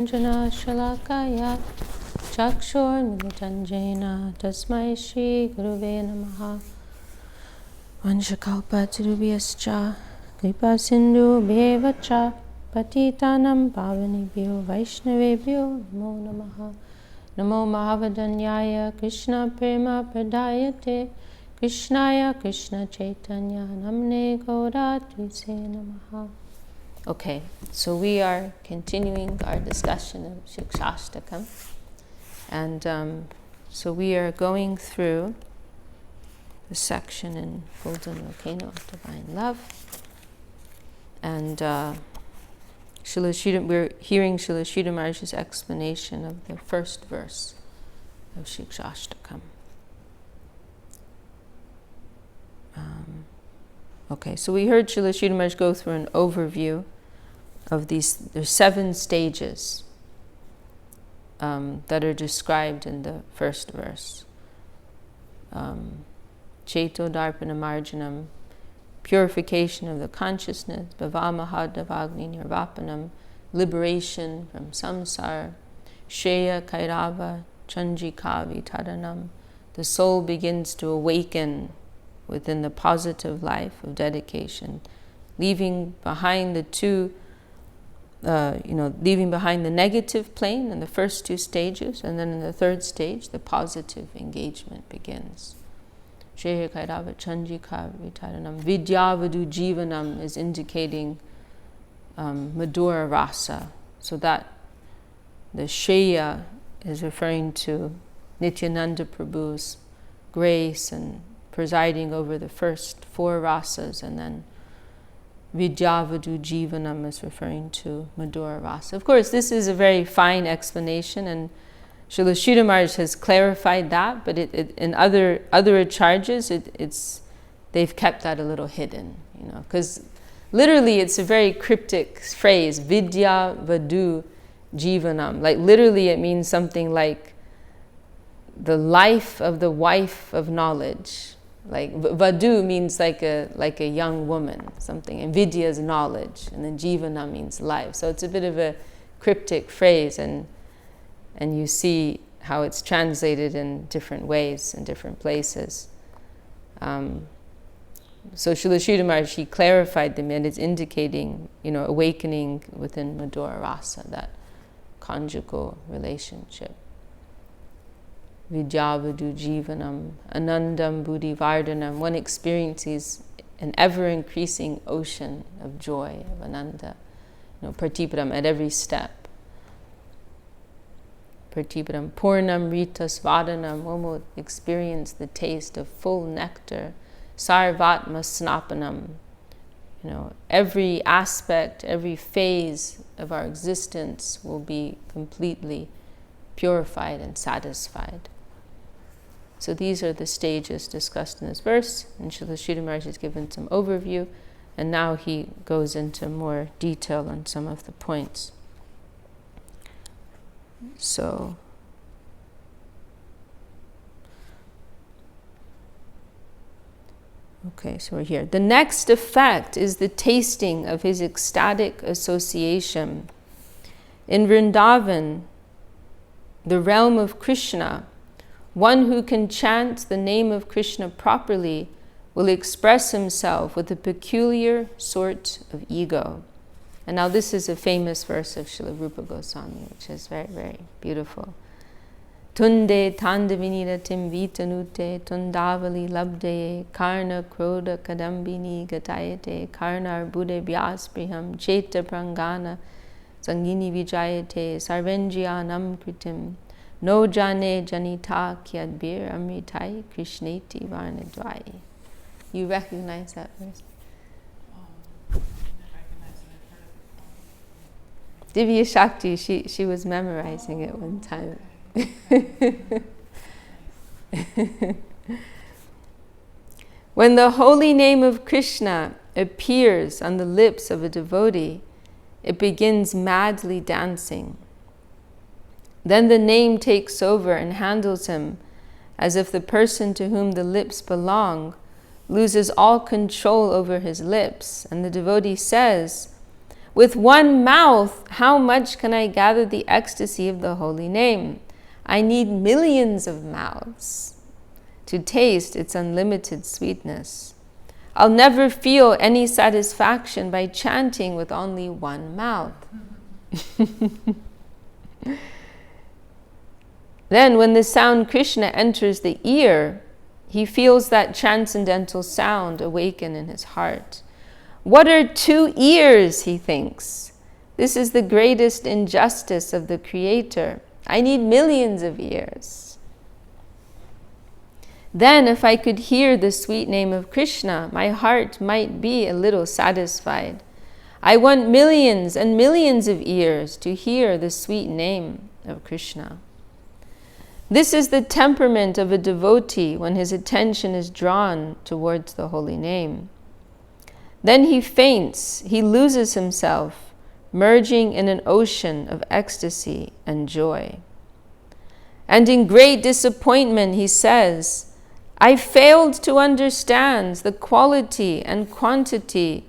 Jana Shalakaya Chakshur Jena Tasmai Shri Guruve Namaha Vanchakalpa Tirubhyascha Kripa Sindhu Bhevacha Patitanam Pavanibhyo Vaishnavebhyo Namo Namaha Namo Mahavadanyaya Krishna Prema Pradayate Krishnaya Krishna Chaitanya Namne Gauratise Namaha. Okay, so we are continuing our discussion of Siksastakam, and so we are going through the section in Volcano of Divine Love, and we're hearing Srila Sridhar Maharaj's explanation of the first verse of Siksastakam. Okay, so we heard Srila Sridhar Maharaj go through an overview of there's 7 stages that are described in the first verse. Cheto Darpana Marjanam, purification of the consciousness, Bhavamahadavagni Nirvapanam, liberation from samsara, Shreya Kairava Chanjika Vitaranam, the soul begins to awaken within the positive life of dedication, leaving behind the leaving behind the negative plane in the first 2 stages, and then in the 3rd stage, the positive engagement begins. Shreya Kairava Chanjika Vitaranam, Vidyavadu Jivanam is indicating Madhura Rasa, so that the Shreya is referring to Nityananda Prabhu's grace and presiding over the first 4 rasas, and then Vidyavadu Jivanam is referring to Madhura Rasa. Of course, this is a very fine explanation, and Srila Sridhar Maharaj has clarified that, but in other charges, they've kept that a little hidden, because literally it's a very cryptic phrase, Vidyavadu Jivanam. Like literally it means something like the life of the wife of knowledge. Like Vadu means like a young woman, something, and Vidya is knowledge, and then Jivana means life. So it's a bit of a cryptic phrase, and you see how it's translated in different ways in different places. So Srila Sridhar Maharaj, he clarified them, and it's indicating, awakening within Madhura Rasa, that conjugal relationship. Vidyavadu Jivanam, Anandam Buddhi Vardhanam. One experiences an ever-increasing ocean of joy, of Ananda, Pratipadam at every step. Pratipadam Purnam Ritas Vadanam. One will experience the taste of full nectar. Sarvatma Snapanam. Every aspect, every phase of our existence will be completely purified and satisfied. So these are the stages discussed in this verse, and Srila Sridhar Maharaj has given some overview, and now he goes into more detail on some of the points. So, okay, so we're here. The next effect is the tasting of his ecstatic association. In Vrindavan, the realm of Krishna, one who can chant the name of Krishna properly will express himself with a peculiar sort of ego. And now this is a famous verse of Srila Rupa Goswami, which is very, very beautiful. Tunde tandaviniratim vitanute tundavali labdeye karna kroda kadambini gatayate karna arbude vyaspriham cheta prangana sangini vijayate sarvenjyanam kritim no jane janita kyadbir amritai krishneti varnadvai. You recognize that verse? Divya Shakti, she was memorizing it one time. When the holy name of Krishna appears on the lips of a devotee, it begins madly dancing. Then the name takes over and handles him, as if the person to whom the lips belong loses all control over his lips, and the devotee says, With one mouth, how much can I gather the ecstasy of the holy name? I need millions of mouths to taste its unlimited sweetness. I'll never feel any satisfaction by chanting with only one mouth. Then when the sound Krishna enters the ear, he feels that transcendental sound awaken in his heart. What are 2 ears, he thinks. This is the greatest injustice of the Creator. I need millions of ears. Then if I could hear the sweet name of Krishna, my heart might be a little satisfied. I want millions and millions of ears to hear the sweet name of Krishna. This is the temperament of a devotee when his attention is drawn towards the holy name. Then he faints, he loses himself, merging in an ocean of ecstasy and joy. And in great disappointment he says, I failed to understand the quality and quantity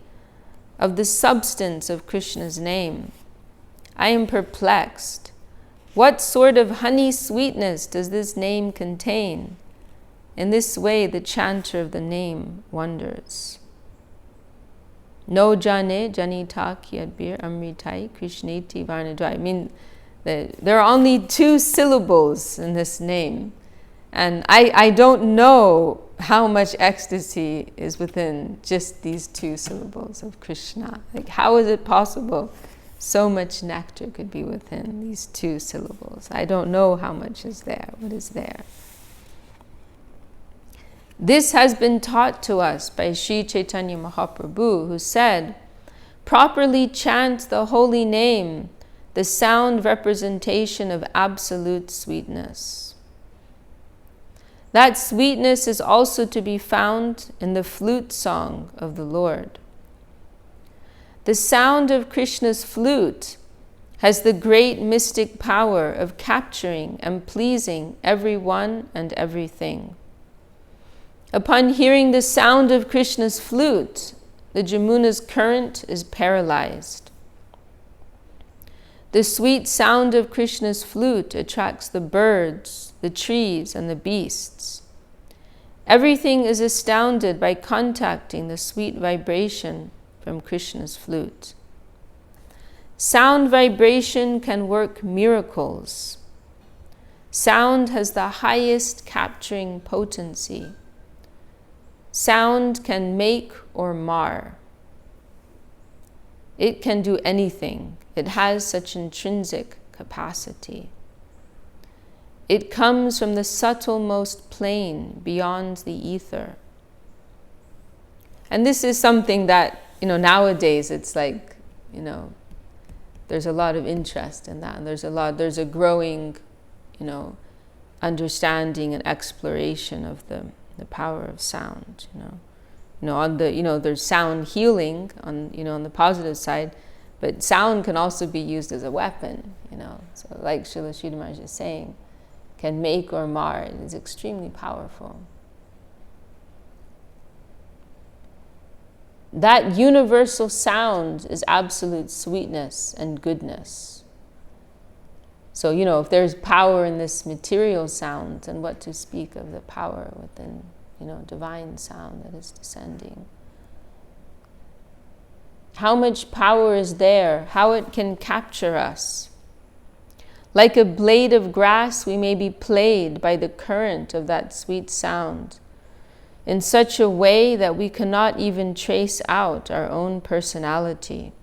of the substance of Krishna's name. I am perplexed. What sort of honey sweetness does this name contain? In this way, the chanter of the name wonders. No jane janita kyadbir amritai krishneti varnadvai. I mean, there are only 2 syllables in this name. And I don't know how much ecstasy is within just these 2 syllables of Krishna. Like, how is it possible so much nectar could be within these 2 syllables? I don't know how much is there, what is there. This has been taught to us by Sri Chaitanya Mahaprabhu, who said, properly chant the holy name, the sound representation of absolute sweetness. That sweetness is also to be found in the flute song of the Lord. The sound of Krishna's flute has the great mystic power of capturing and pleasing everyone and everything. Upon hearing the sound of Krishna's flute, the Jamuna's current is paralyzed. The sweet sound of Krishna's flute attracts the birds, the trees, and the beasts. Everything is astounded by contacting the sweet vibration from Krishna's flute. Sound vibration can work miracles. Sound has the highest capturing potency. Sound can make or mar. It can do anything. It has such intrinsic capacity. It comes from the subtlemost plane beyond the ether. And this is something that, nowadays it's like, there's a lot of interest in that. And there's a growing, understanding and exploration of the power of sound, there's sound healing on the positive side, but sound can also be used as a weapon, So like Srila Sridhar Maharaj is saying, can make or mar. It is extremely powerful. That universal sound is absolute sweetness and goodness. So, if there's power in this material sound, then what to speak of the power within, divine sound that is descending. How much power is there, how it can capture us. Like a blade of grass, we may be played by the current of that sweet sound in such a way that we cannot even trace out our own personality.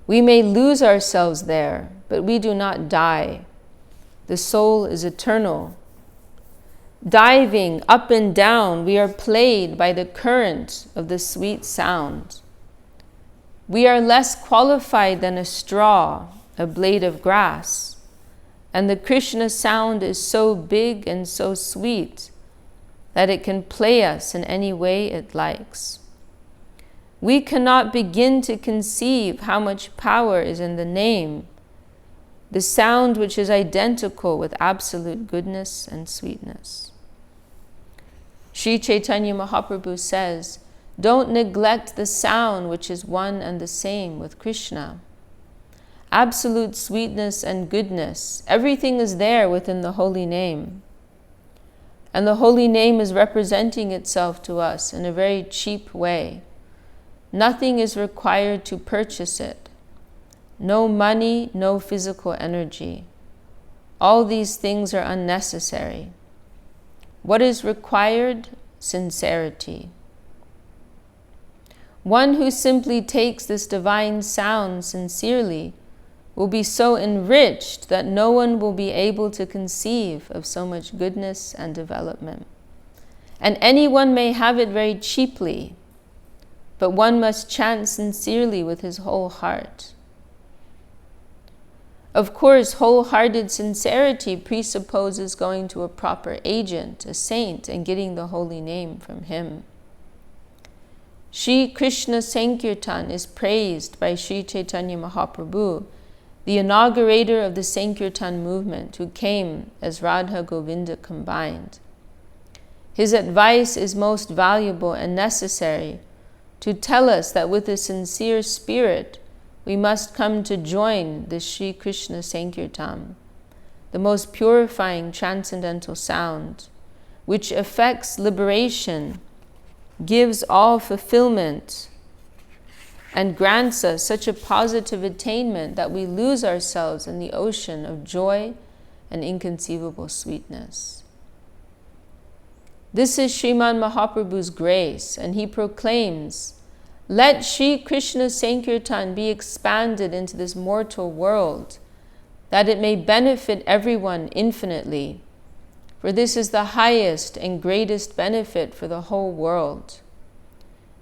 We may lose ourselves there, but we do not die. The soul is eternal. Diving up and down, we are played by the current of the sweet sound. We are less qualified than a straw, a blade of grass, and the Krishna sound is so big and so sweet that it can play us in any way it likes. We cannot begin to conceive how much power is in the name, the sound which is identical with absolute goodness and sweetness. Sri Chaitanya Mahaprabhu says, Don't neglect the sound which is one and the same with Krishna. Absolute sweetness and goodness, everything is there within the holy name. And the holy name is representing itself to us in a very cheap way. Nothing is required to purchase it. No money, no physical energy. All these things are unnecessary. What is required? Sincerity. One who simply takes this divine sound sincerely will be so enriched that no one will be able to conceive of so much goodness and development. And anyone may have it very cheaply, but one must chant sincerely with his whole heart. Of course, wholehearted sincerity presupposes going to a proper agent, a saint, and getting the holy name from him. Shri Krishna Sankirtan is praised by Sri Chaitanya Mahaprabhu, the inaugurator of the Sankirtan movement, who came as Radha Govinda combined. His advice is most valuable and necessary to tell us that with a sincere spirit, we must come to join the Shri Krishna Sankirtan, the most purifying transcendental sound, which effects liberation, gives all fulfillment, and grants us such a positive attainment that we lose ourselves in the ocean of joy and inconceivable sweetness. This is Sriman Mahaprabhu's grace, and he proclaims, "Let Shri Krishna Sankirtan be expanded into this mortal world, that it may benefit everyone infinitely, for this is the highest and greatest benefit for the whole world.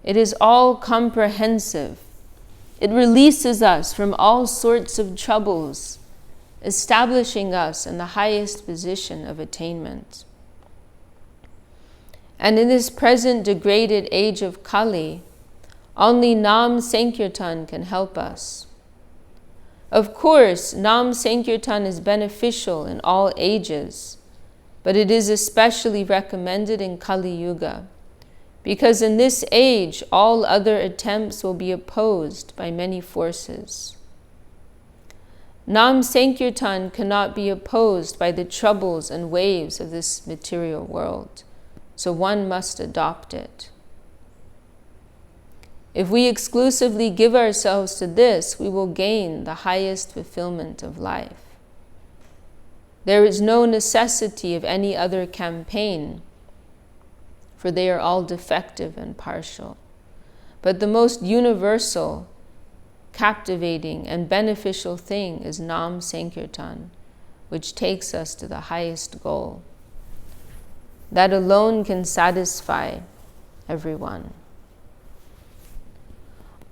It is all comprehensive. It releases us from all sorts of troubles, establishing us in the highest position of attainment." And in this present degraded age of Kali, only Nam Sankirtan can help us. Of course, Nam Sankirtan is beneficial in all ages, but it is especially recommended in Kali Yuga, because in this age, all other attempts will be opposed by many forces. Nam Sankirtan cannot be opposed by the troubles and waves of this material world, so one must adopt it. If we exclusively give ourselves to this, we will gain the highest fulfillment of life. There is no necessity of any other campaign, for they are all defective and partial. But the most universal, captivating, and beneficial thing is Nam Sankirtan, which takes us to the highest goal. That alone can satisfy everyone.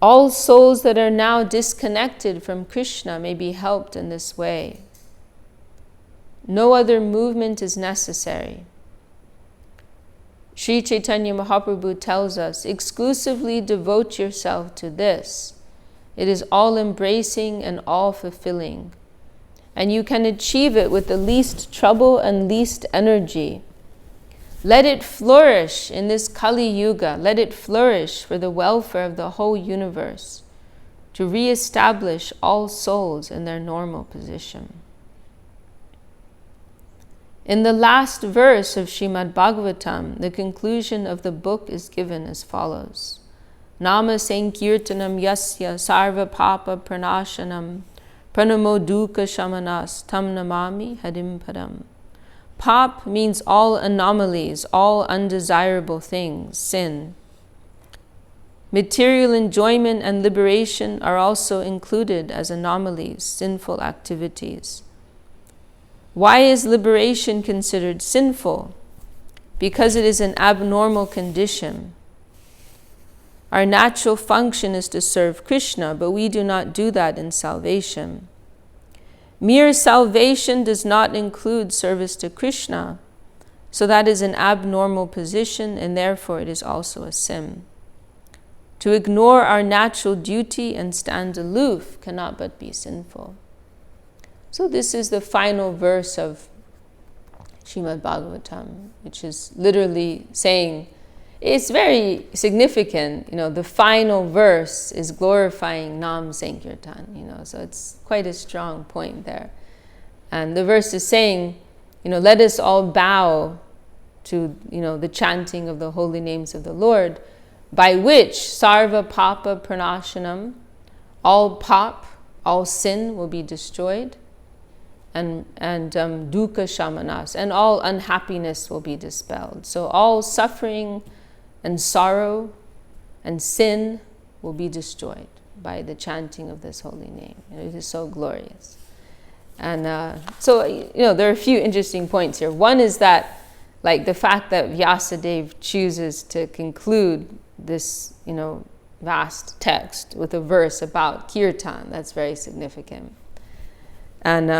All souls that are now disconnected from Krishna may be helped in this way. No other movement is necessary. Sri Chaitanya Mahaprabhu tells us, exclusively devote yourself to this. It is all-embracing and all-fulfilling. And you can achieve it with the least trouble and least energy. Let it flourish in this Kali Yuga. Let it flourish for the welfare of the whole universe, to re-establish all souls in their normal position. In the last verse of Srimad Bhagavatam, the conclusion of the book is given as follows. Nama Sankirtanam Yasya Sarva Papa Pranashanam Pranamo Dukkha Shamanas Tam Namami Harim Padam. Pap means all anomalies, all undesirable things, sin. Material enjoyment and liberation are also included as anomalies, sinful activities. Why is liberation considered sinful? Because it is an abnormal condition. Our natural function is to serve Krishna, but we do not do that in salvation. Mere salvation does not include service to Krishna, so that is an abnormal position, and therefore it is also a sin. To ignore our natural duty and stand aloof cannot but be sinful. So this is the final verse of Srimad Bhagavatam, which is literally saying, it's very significant. The final verse is glorifying Nam Sankirtan, so it's quite a strong point there. And the verse is saying, let us all bow to, the chanting of the holy names of the Lord, by which sarva papa pranashanam, all pap, all sin will be destroyed, and dukkha shamanas, and all unhappiness will be dispelled. So all suffering and sorrow and sin will be destroyed by the chanting of this holy name. It is so glorious. And so there are a few interesting points here. One is that, like, the fact that Vyasadeva chooses to conclude this, vast text with a verse about kirtan, that's very significant. And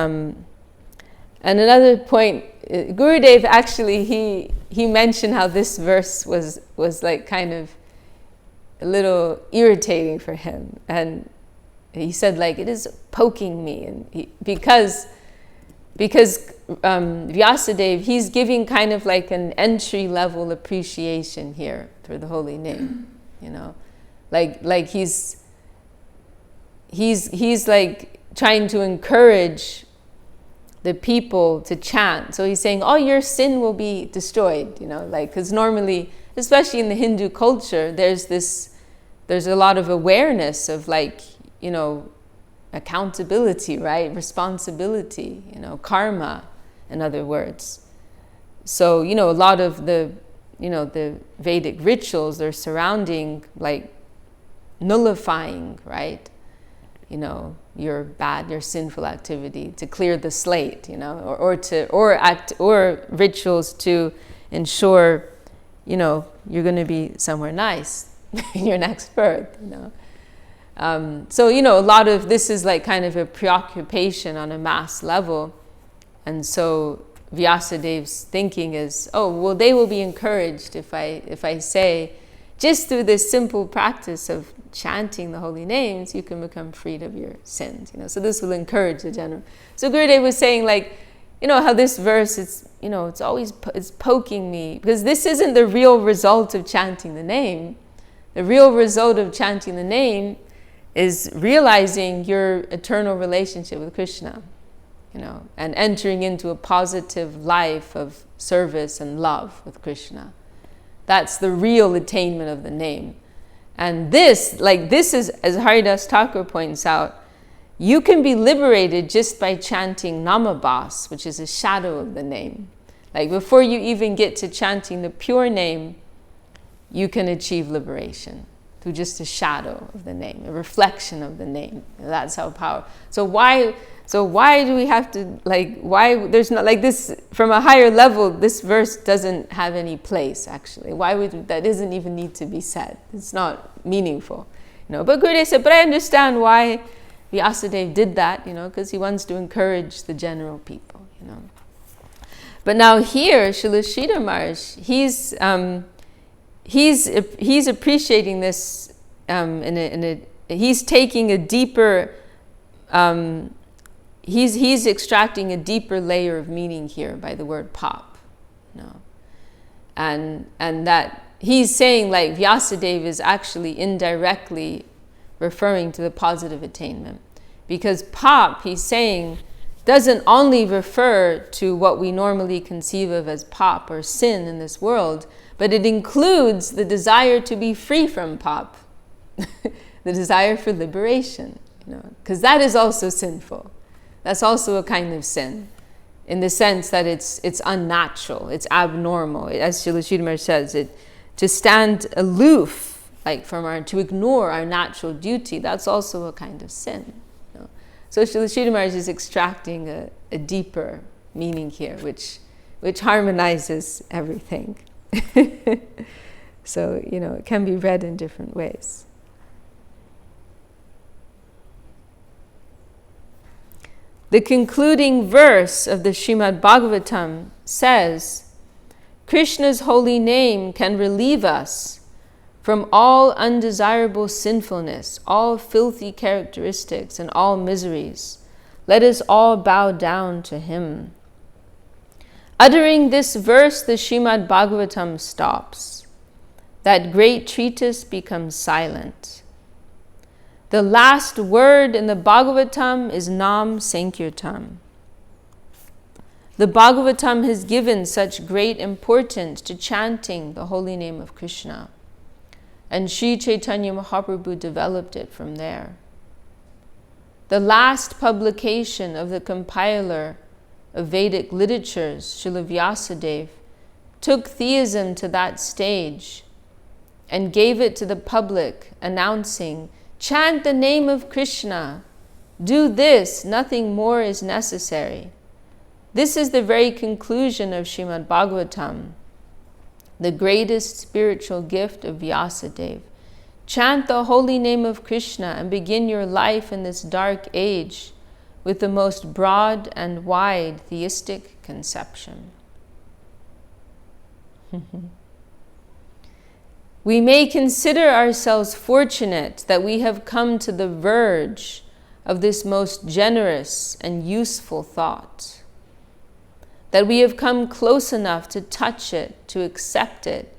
another point, Gurudev actually, he mentioned how this verse was like kind of a little irritating for him, and he said, like, it is poking me, and because Vyasadeva, he's giving kind of like an entry level appreciation here for the holy name, like he's like trying to encourage the people to chant. So he's saying, oh, your sin will be destroyed, because normally, especially in the Hindu culture, there's a lot of awareness of, like, accountability, right? Responsibility, karma, in other words. So, a lot of the Vedic rituals, they're surrounding, like, nullifying, right? Your sinful activity, to clear the slate, or rituals to ensure, you're going to be somewhere nice in your next birth, So, a lot of this is like kind of a preoccupation on a mass level. And so Vyasadev's thinking is, oh, well, they will be encouraged if I say, just through this simple practice of chanting the holy names, you can become freed of your sins. So this will encourage the general. So Gurudev was saying, like, how this verse, it's poking me, because this isn't the real result of chanting the name. The real result of chanting the name is realizing your eternal relationship with Krishna, and entering into a positive life of service and love with Krishna. That's the real attainment of the name. And this is, as Haridas Thakur points out, you can be liberated just by chanting Namabhas, which is a shadow of the name. Like, before you even get to chanting the pure name, you can achieve liberation through just a shadow of the name, a reflection of the name. That's how powerful. So why do we have to, like, why there's not, like, this, from a higher level, this verse doesn't have any place, actually. Why would, that doesn't even need to be said. It's not meaningful, But Gurudev said, but I understand why Vyasadeva did that, because he wants to encourage the general people, But now here, Srila Sridhar Maharaj, he's appreciating this he's taking a deeper, he's extracting a deeper layer of meaning here by the word pop, and that he's saying, like, Vyasadeva is actually indirectly referring to the positive attainment, because pop, he's saying, doesn't only refer to what we normally conceive of as pop or sin in this world, but it includes the desire to be free from pop, the desire for liberation, because that is also sinful. That's also a kind of sin, in the sense that it's unnatural, it's abnormal. As Srila Sridhar Maharaj says, to stand aloof, like, to ignore our natural duty, that's also a kind of sin. So Srila Sridhar Maharaj is extracting a deeper meaning here, which harmonizes everything. So, it can be read in different ways. The concluding verse of the Srimad Bhagavatam says, Krishna's holy name can relieve us from all undesirable sinfulness, all filthy characteristics, and all miseries. Let us all bow down to him. Uttering this verse, the Srimad Bhagavatam stops. that great treatise becomes silent. The last word in the Bhagavatam is Nam Sankirtan. The Bhagavatam has given such great importance to chanting the holy name of Krishna, and Sri Chaitanya Mahaprabhu developed it from there. The last publication of the compiler of Vedic literatures, Srila Vyasadeva, took theism to that stage and gave it to the public, announcing, chant the name of Krishna, do this, nothing more is necessary. This is the very conclusion of Srimad Bhagavatam, the greatest spiritual gift of Vyasadeva. Chant the holy name of Krishna and begin your life in this dark age with the most broad and wide theistic conception. We may consider ourselves fortunate that we have come to the verge of this most generous and useful thought, that we have come close enough to touch it, to accept it,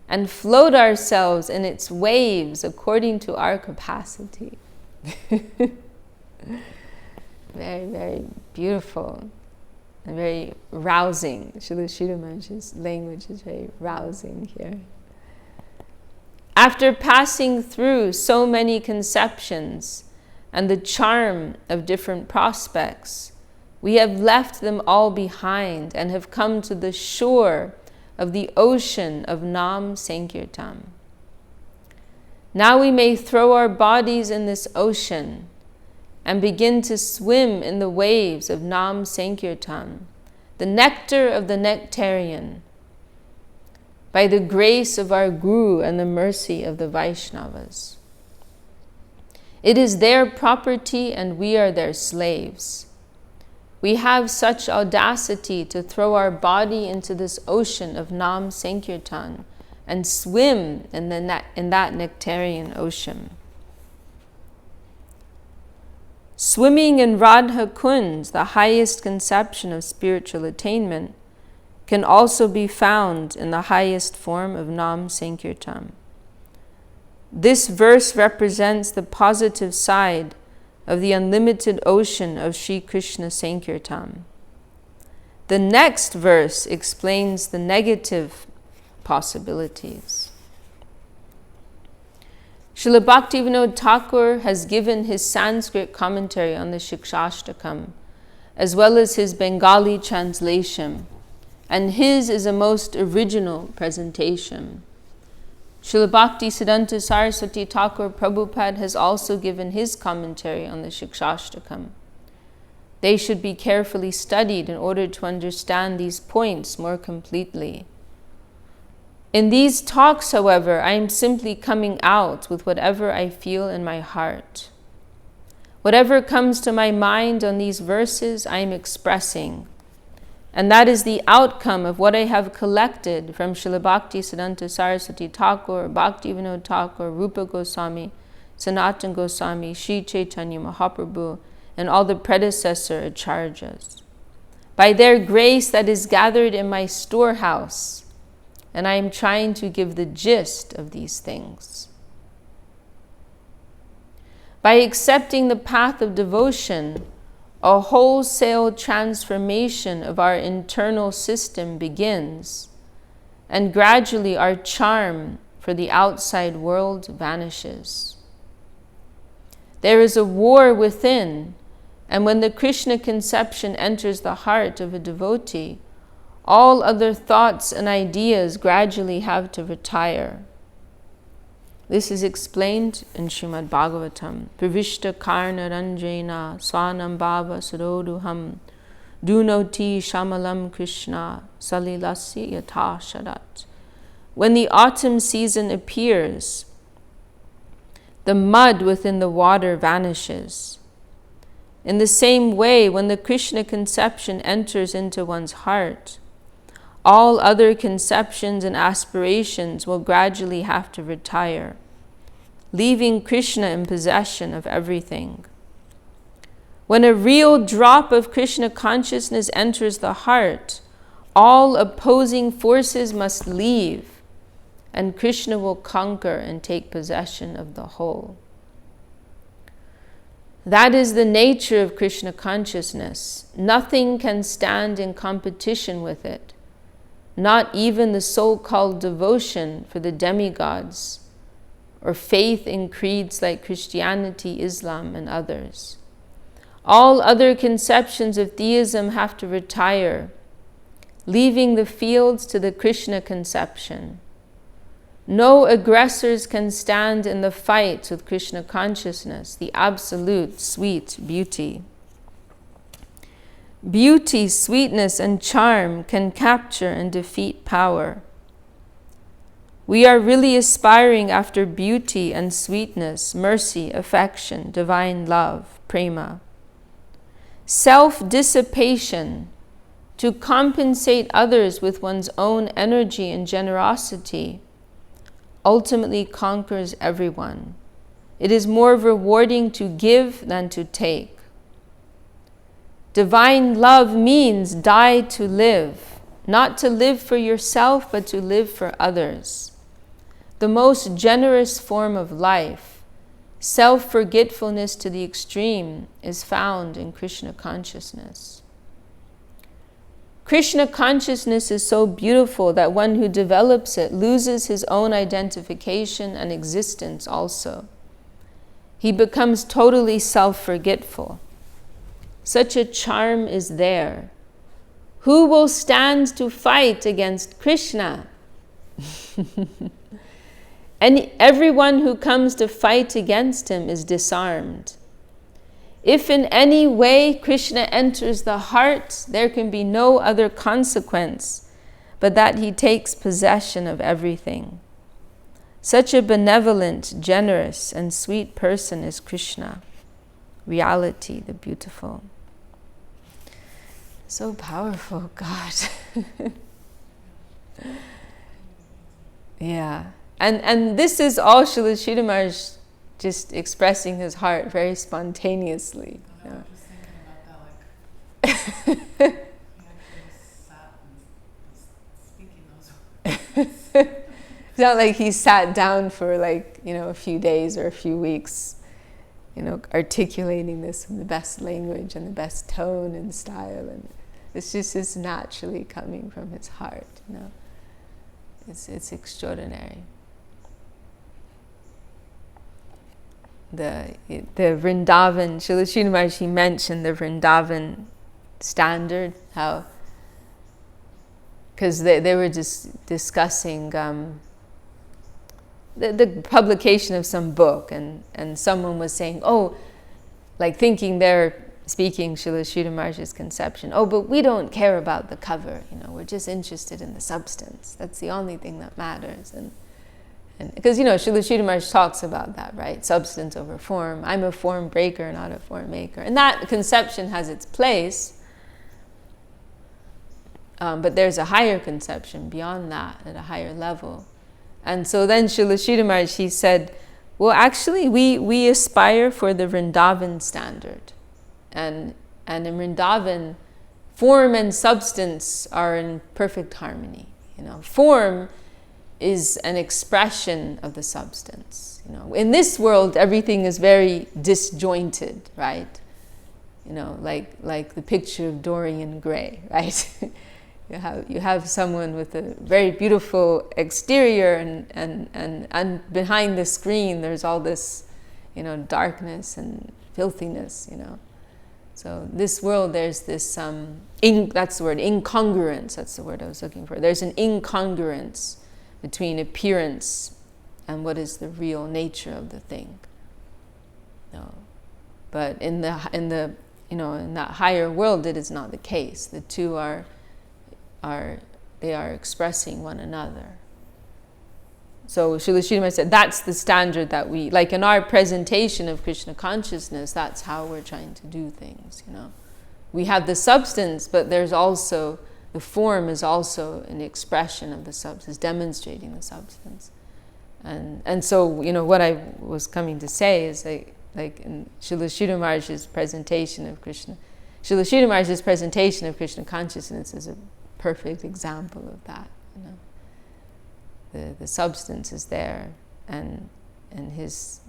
and float ourselves in its waves according to our capacity. Very, very beautiful and very rousing. Srila Maharaj's language is very rousing here. After passing through so many conceptions and the charm of different prospects, we have left them all behind and have come to the shore of the ocean of Nam Sankirtan. Now we may throw our bodies in this ocean and begin to swim in the waves of Nam Sankirtan, the nectar of the nectarian, by the grace of our Guru and the mercy of the Vaishnavas. It is their property and we are their slaves. We have such audacity to throw our body into this ocean of Nam Sankirtan and swim in that nectarian ocean. Swimming in Radha Kund, the highest conception of spiritual attainment, can also be found in the highest form of Nam Sankirtan. This verse represents the positive side of the unlimited ocean of Sri Krishna Sankirtan. The next verse explains the negative possibilities. Srila Bhaktivinoda Thakur has given his Sanskrit commentary on the Siksastakam, as well as his Bengali translation, and his is a most original presentation. Srila Bhaktisiddhanta Saraswati Thakur Prabhupada has also given his commentary on the Siksastakam. They should be carefully studied in order to understand these points more completely. In these talks, however, I am simply coming out with whatever I feel in my heart. Whatever comes to my mind on these verses, I am expressing. And that is the outcome of what I have collected from Srila Bhaktisiddhanta Saraswati Thakur, Bhaktivinoda Thakur, Rupa Goswami, Sanatana Goswami, Sri Chaitanya Mahaprabhu, and all the predecessor acharyas. By their grace that is gathered in my storehouse, and I am trying to give the gist of these things. By accepting the path of devotion, a wholesale transformation of our internal system begins, and gradually our charm for the outside world vanishes. There is a war within, and when the Krishna conception enters the heart of a devotee, all other thoughts and ideas gradually have to retire. This is explained in Srimad Bhagavatam. Pravishta karna ranjena swanam bhava saroduham dunoti shamalam Krishna salilasi yatha sharat. When the autumn season appears, the mud within the water vanishes. In the same way, when the Krishna conception enters into one's heart, all other conceptions and aspirations will gradually have to retire, leaving Krishna in possession of everything. When a real drop of Krishna consciousness enters the heart, all opposing forces must leave, and Krishna will conquer and take possession of the whole. That is the nature of Krishna consciousness. Nothing can stand in competition with it, not even the so-called devotion for the demigods or faith in creeds like Christianity, Islam, and others. All other conceptions of theism have to retire, leaving the fields to the Krishna conception. No aggressors can stand in the fight with Krishna consciousness, the absolute sweet beauty. Beauty, sweetness, and charm can capture and defeat power. We are really aspiring after beauty and sweetness, mercy, affection, divine love, prema. Self-dissipation, to compensate others with one's own energy and generosity, ultimately conquers everyone. It is more rewarding to give than to take. Divine love means die to live, not to live for yourself, but to live for others. The most generous form of life, self-forgetfulness to the extreme, is found in Krishna consciousness. Krishna consciousness is so beautiful that one who develops it loses his own identification and existence also. He becomes totally self-forgetful. Such a charm is there. Who will stand to fight against Krishna? And everyone who comes to fight against him is disarmed. If in any way Krishna enters the heart, there can be no other consequence but that he takes possession of everything. Such a benevolent, generous, and sweet person is Krishna. Reality, the beautiful. So powerful, God. Yeah. And this is all Srila Sridhar Maharaj just expressing his heart very spontaneously. I was just thinking about that, like, he actually sat and was speaking those words. It's not like he sat down for like, a few days or a few weeks, articulating this in the best language and the best tone and style, and it's just naturally coming from his heart, It's extraordinary. The Vrindavan, Srila Sridhar Maharaj, he mentioned the Vrindavan standard, how, because they were just discussing the publication of some book, and someone was saying, like thinking they're speaking Srila Sridhar Maharaj's conception, but we don't care about the cover, we're just interested in the substance. That's the only thing that matters. And because, Srila Sridhar Maharaj talks about that, right? Substance over form. I'm a form breaker, not a form maker. And that conception has its place. But there's a higher conception beyond that, at a higher level. And so then Srila Sridhar Maharaj, he said, well, actually, we aspire for the Vrindavan standard. And in Vrindavan, form and substance are in perfect harmony. Form is an expression of the substance. In this world, everything is very disjointed, right? Like the picture of Dorian Gray, right? You have someone with a very beautiful exterior, and behind the screen there's all this, darkness and filthiness, So this world, there's this, that's the word, incongruence, that's the word I was looking for. There's an incongruence between appearance and what is the real nature of the thing. But in that higher world, it is not the case. The two are expressing one another. So Srila Sridhar Maharaj said that's the standard that we, like in our presentation of Krishna consciousness, that's how we're trying to do things, We have the substance, but there's also, the form is also an expression of the substance, demonstrating the substance. And so, what I was coming to say is like in Srila Sridhar Maharaj's presentation of Krishna, Srila Sridhar Maharaj's presentation of Krishna consciousness is a perfect example of that, the substance is there, and his,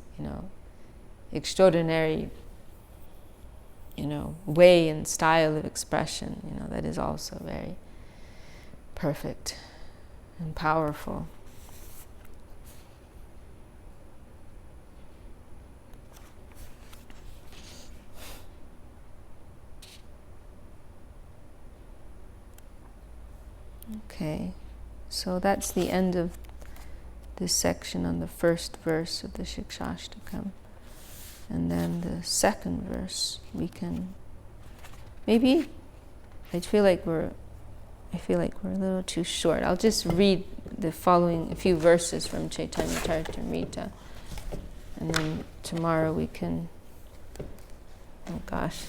extraordinary, way and style of expression, that is also very perfect and powerful. Okay, so that's the end of this section on the first verse of the Siksastakam. And then the second verse, we can maybe, I feel like we're a little too short. I'll just read the following a few verses from Chaitanya Charitamrita, and then tomorrow we can. Oh gosh,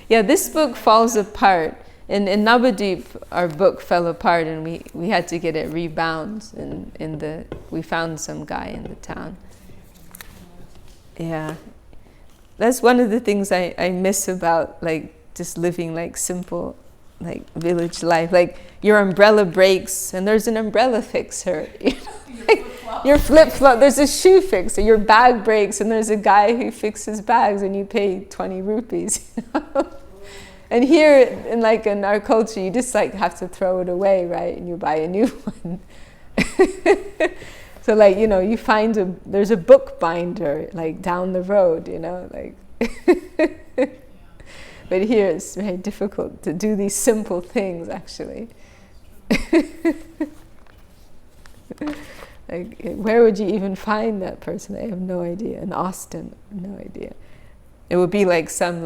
yeah, this book falls apart. In Navadip, our book fell apart, and we had to get it rebound. We found some guy in the town. Yeah, that's one of the things I miss about just living simple, village life. Your umbrella breaks, and there's an umbrella fixer. Your flip-flop, there's a shoe fixer. Your bag breaks, and there's a guy who fixes bags, and you pay 20 rupees. And here, in our culture, you just have to throw it away, right? And you buy a new one. So you find there's a book binder down the road, But here it's very difficult to do these simple things, actually. Where would you even find that person? I have no idea. In Austin, no idea. It would be some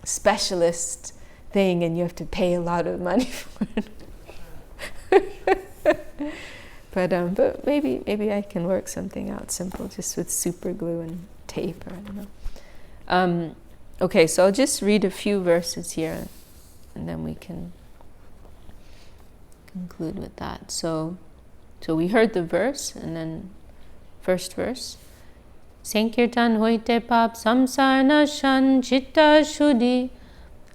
specialist thing, and you have to pay a lot of money for it. But maybe I can work something out simple, just with super glue and tape, or I don't know. Okay, so I'll just read a few verses here, and then we can conclude with that. So we heard the verse, and then first verse. Sankirtan hoite pap samsar nashan chitta shuddhi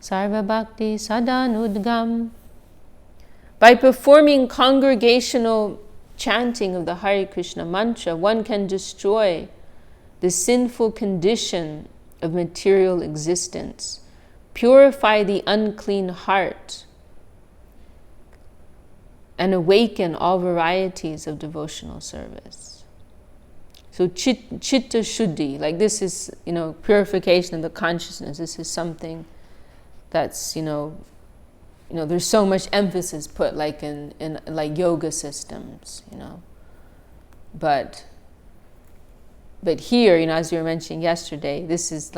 sarva bhakti sadan udgam. By performing congregational chanting of the Hare Krishna mantra, one can destroy the sinful condition of material existence, purify the unclean heart, and awaken all varieties of devotional service. So chitta shuddhi, this is, purification of the consciousness. This is something that's, there's so much emphasis put in yoga systems, But here, as we were mentioning yesterday, this is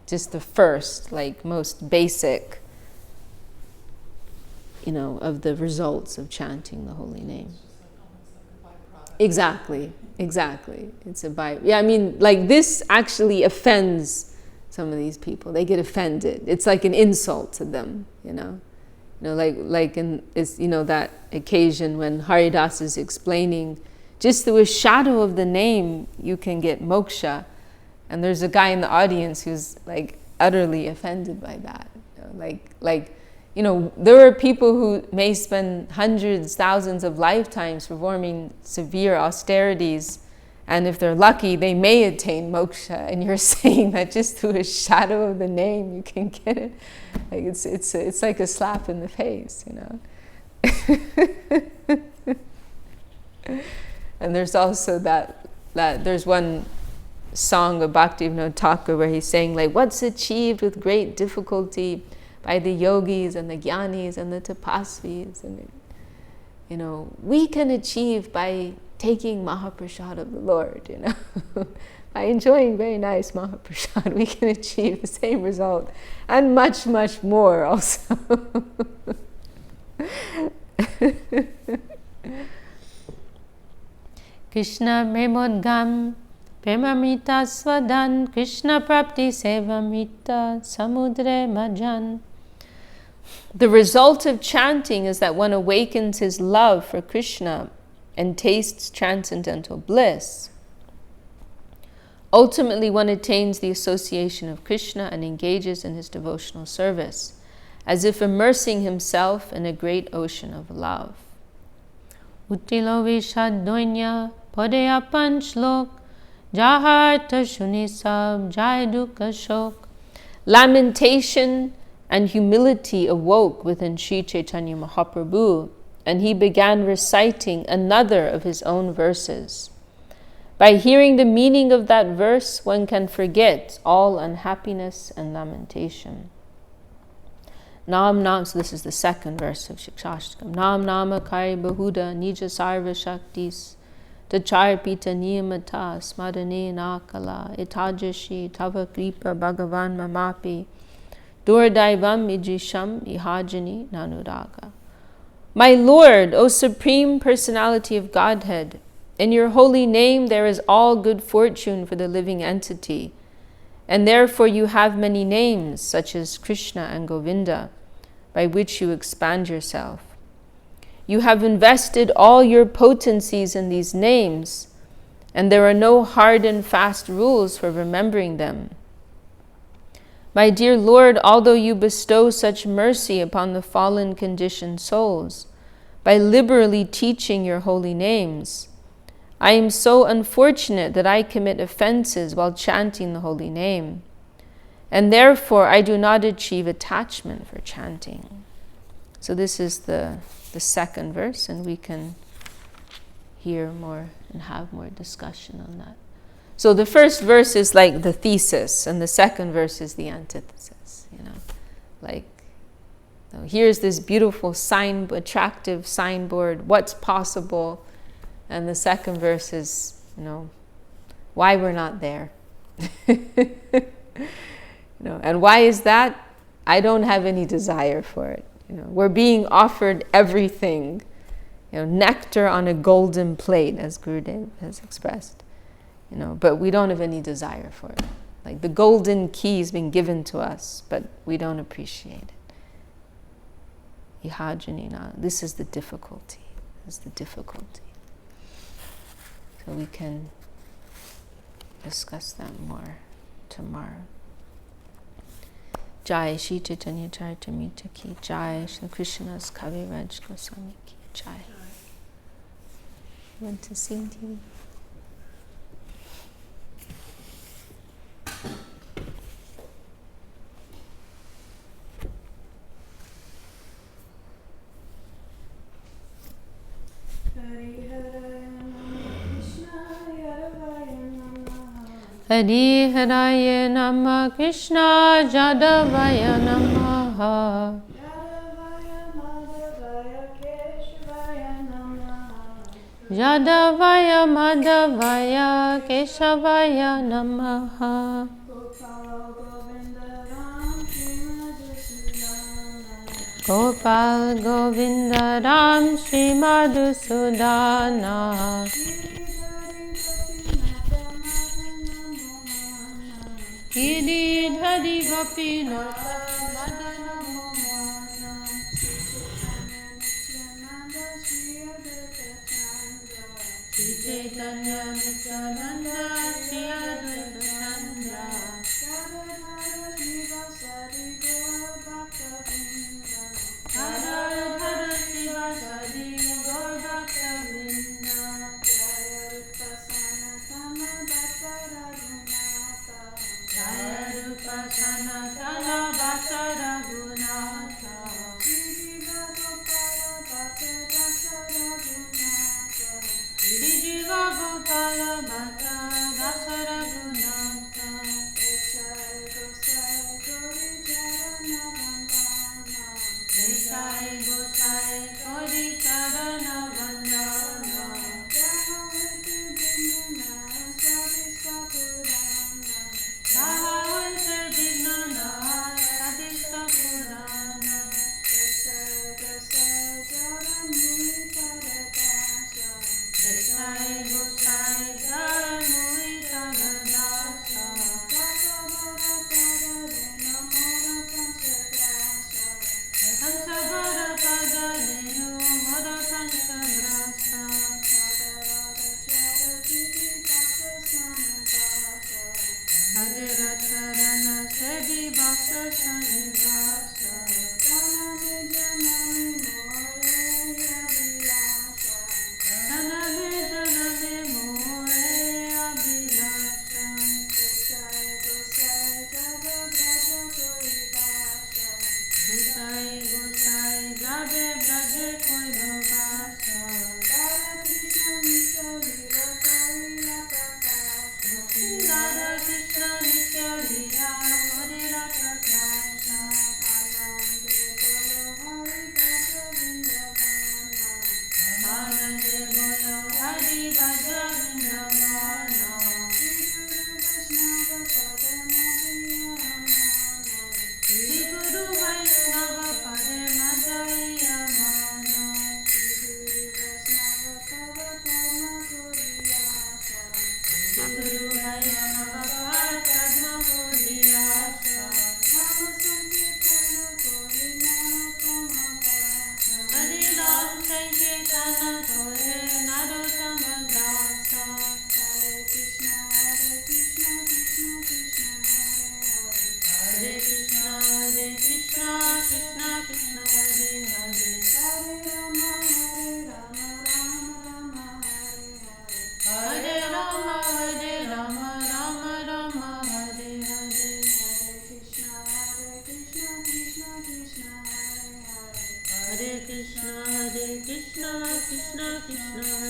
just the first, most basic, of the results of chanting the holy name. Exactly. It's a this actually offends some of these people. They get offended. It's like an insult to them, that occasion when Haridas is explaining, just through a shadow of the name, you can get moksha. And there's a guy in the audience who's utterly offended by that. There are people who may spend hundreds, thousands of lifetimes performing severe austerities, and if they're lucky, they may attain moksha. And you're saying that just through a shadow of the name, you can get it. It's like a slap in the face, And there's also that there's one song of Bhaktivinoda Thakur where he's saying what's achieved with great difficulty by the yogis and the jnanis and the tapasvis, and we can achieve by taking Mahaprasad of the Lord, by enjoying very nice Mahaprasad, we can achieve the same result and much, much more also. Krishna Premodgam Premamrita Swadan Krishna Prapti Sevamrita Samudre Majan. The result of chanting is that one awakens his love for Krishna and tastes transcendental bliss. Ultimately, one attains the association of Krishna and engages in his devotional service, as if immersing himself in a great ocean of love. Utilo Vishaddonya Podaya Panchlok Jaharta Shunisab Jaiduka Shok. Lamentation and humility awoke within Sri Chaitanya Mahaprabhu, and he began reciting another of his own verses. By hearing the meaning of that verse, one can forget all unhappiness and lamentation. Nam Nam, so this is the second verse of Siksastakam. Nam Nama Kari Bahuda Nija Sarva Shaktis Tacharpita Niyamata Smadane Nakala Itajashi Tava Kripa Bhagavan Mamapi Durdaivam Ijisham Ihajani Nanuraga. My Lord, O Supreme Personality of Godhead, in your holy name there is all good fortune for the living entity, and therefore you have many names, such as Krishna and Govinda, by which you expand yourself. You have invested all your potencies in these names, and there are no hard and fast rules for remembering them. My dear Lord, although you bestow such mercy upon the fallen conditioned souls by liberally teaching your holy names, I am so unfortunate that I commit offenses while chanting the holy name, and therefore I do not achieve attachment for chanting. So this is the second verse, and we can hear more and have more discussion on that. So the first verse is like the thesis, and the second verse is the antithesis. Like, here's this beautiful attractive signboard, what's possible, and the second verse is, why we're not there. And why is that? I don't have any desire for it. We're being offered everything, nectar on a golden plate, as Gurudev has expressed. But we don't have any desire for it. Like the golden key has been given to us, but we don't appreciate it. Ihajanina. This is the difficulty. So we can discuss that more tomorrow. Jai Shri Chaitanya Charitamrita ki Jai, Shri Krishna's Kaviraj Goswami ki Jai. You want to sing, TV? Hari Haraya Nama Krishna Jadavaya Namaha Jadavaya Madhavaya Keshavaya Namaha Gopal Govinda Ram Shri Madhusudana Giri Dhari Gopinata Madana Mohana Shri Chaitanya Nityananda Shri Advaita Chandra Radha Shiva Sari Gaur Bhakta Vrinda Jaya Rupa Sanatana Bhatta Raghunatha Shri Jiva Gopala Bhatta Krishna, Krishna Krishna.